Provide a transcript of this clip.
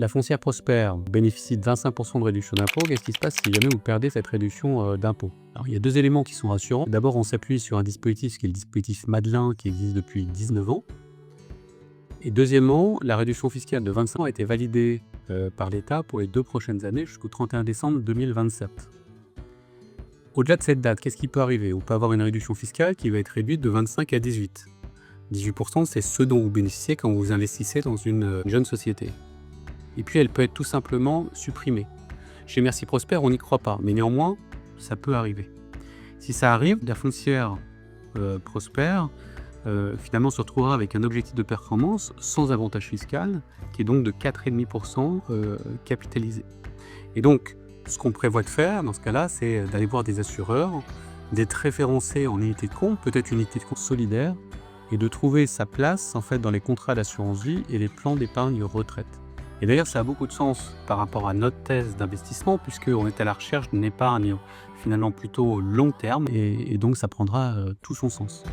La foncière Prosper bénéficie de 25% de réduction d'impôt. Qu'est-ce qui se passe si jamais vous perdez cette réduction d'impôt? Alors, il y a deux éléments qui sont rassurants. D'abord, on s'appuie sur un dispositif qui est le dispositif Madelin, qui existe depuis 19 ans. Et deuxièmement, la réduction fiscale de 25% a été validée par l'État pour les 2 prochaines années jusqu'au 31 décembre 2027. Au-delà de cette date, qu'est-ce qui peut arriver? On peut avoir une réduction fiscale qui va être réduite de 25 à 18. 18%, c'est ce dont vous bénéficiez quand vous investissez dans une jeune société. Et puis, elle peut être tout simplement supprimée. Chez Merci Prosper, on n'y croit pas, mais néanmoins, ça peut arriver. Si ça arrive, la foncière Prosper finalement se retrouvera avec un objectif de performance sans avantage fiscal, qui est donc de 4,5% capitalisé. Et donc, ce qu'on prévoit de faire dans ce cas-là, c'est d'aller voir des assureurs, d'être référencé en unité de compte, peut-être une unité de compte solidaire, et de trouver sa place en fait dans les contrats d'assurance vie et les plans d'épargne retraite. Et d'ailleurs, ça a beaucoup de sens par rapport à notre thèse d'investissement, puisqu'on est à la recherche d'une épargne finalement plutôt long terme, et donc ça prendra tout son sens.